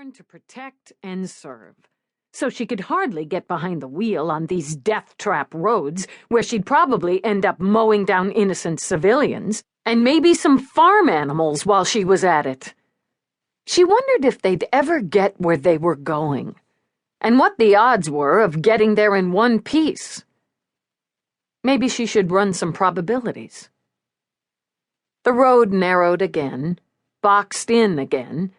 born to protect and serve, so she could hardly get behind the wheel on these death-trap roads where she'd probably end up mowing down innocent civilians and maybe some farm animals while she was at it. She wondered if they'd ever get where they were going, and what the odds were of getting there in one piece. Maybe she should run some probabilities. The road narrowed again, boxed in again,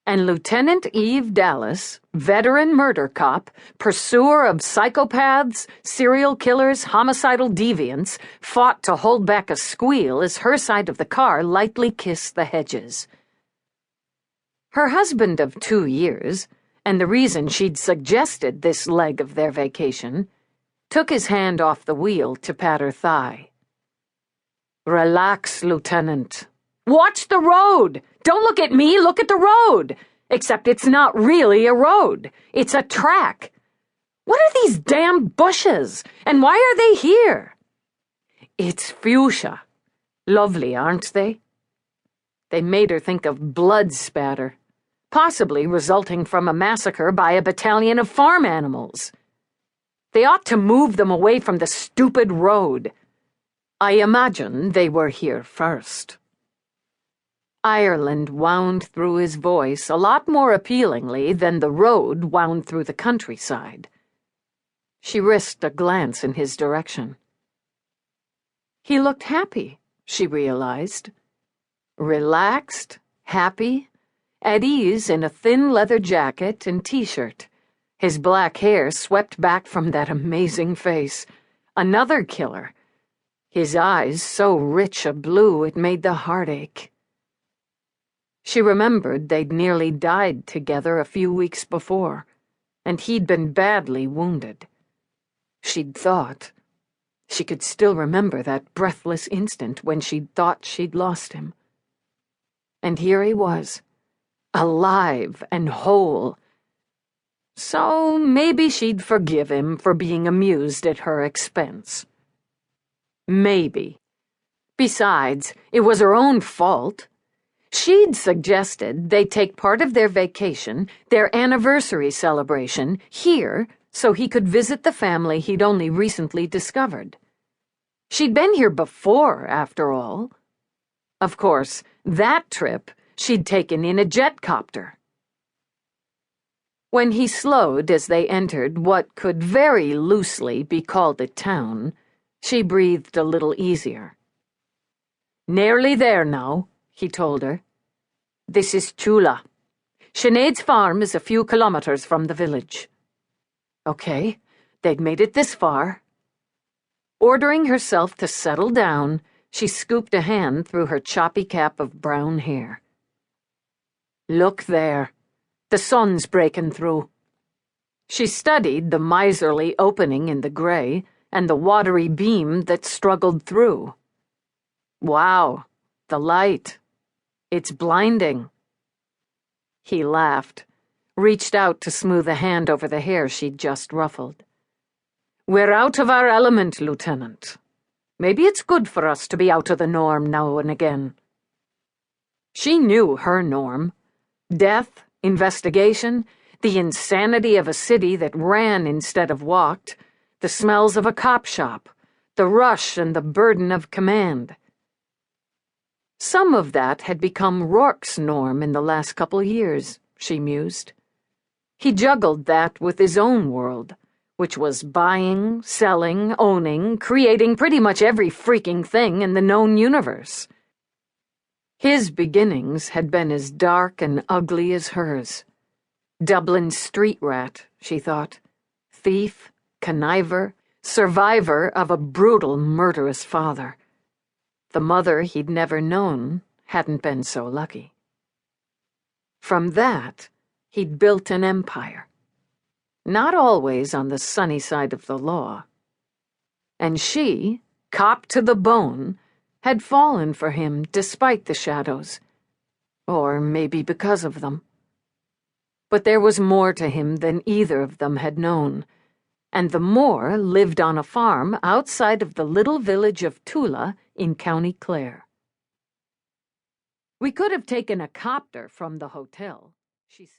and Lieutenant Eve Dallas, veteran murder cop, pursuer of psychopaths, serial killers, homicidal deviants, fought to hold back a squeal as her side of the car lightly kissed the hedges. Her husband of 2 years, and the reason she'd suggested this leg of their vacation, took his hand off the wheel to pat her thigh. "Relax, Lieutenant. Watch the road! Don't look at me, look at the road! Except it's not really a road. It's a track. What are these damn bushes? And why are they here?" "It's fuchsia. Lovely, aren't they?" They made her think of blood spatter, possibly resulting from a massacre by a battalion of farm animals. They ought to move them away from the stupid road. I imagine they were here first. Ireland wound through his voice a lot more appealingly than the road wound through the countryside. She risked a glance in his direction. He looked happy, she realized. Relaxed, happy, at ease in a thin leather jacket and t-shirt, his black hair swept back from that amazing face. Another killer. His eyes so rich a blue it made the heart ache. She remembered they'd nearly died together a few weeks before, and he'd been badly wounded. She'd thought. She could still remember that breathless instant when she'd thought she'd lost him. And here he was, alive and whole. So maybe she'd forgive him for being amused at her expense. Maybe. Besides, it was her own fault. She'd suggested they take part of their vacation, their anniversary celebration, here so he could visit the family he'd only recently discovered. She'd been here before, after all. Of course, that trip she'd taken in a jet copter. When he slowed as they entered what could very loosely be called a town, she breathed a little easier. "Nearly there now," he told her. "This is Chula. Sinead's farm is a few kilometers from the village." Okay, they'd made it this far. Ordering herself to settle down, she scooped a hand through her choppy cap of brown hair. "Look there. The sun's breaking through." She studied the miserly opening in the gray and the watery beam that struggled through. Wow, the light. It's blinding. He laughed, reached out to smooth a hand over the hair she'd just ruffled. "We're out of our element, Lieutenant. Maybe it's good for us to be out of the norm now and again." She knew her norm. Death, investigation, the insanity of a city that ran instead of walked, the smells of a cop shop, the rush and the burden of command. Some of that had become Roarke's norm in the last couple years, she mused. He juggled that with his own world, which was buying, selling, owning, creating pretty much every freaking thing in the known universe. His beginnings had been as dark and ugly as hers. Dublin's street rat, she thought. Thief, conniver, survivor of a brutal, murderous father. The mother he'd never known hadn't been so lucky. From that, he'd built an empire. Not always on the sunny side of the law. And she, cop to the bone, had fallen for him despite the shadows. Or maybe because of them. But there was more to him than either of them had known, and the more lived on a farm outside of the little village of Tula in County Clare. "We could have taken a copter from the hotel," she said.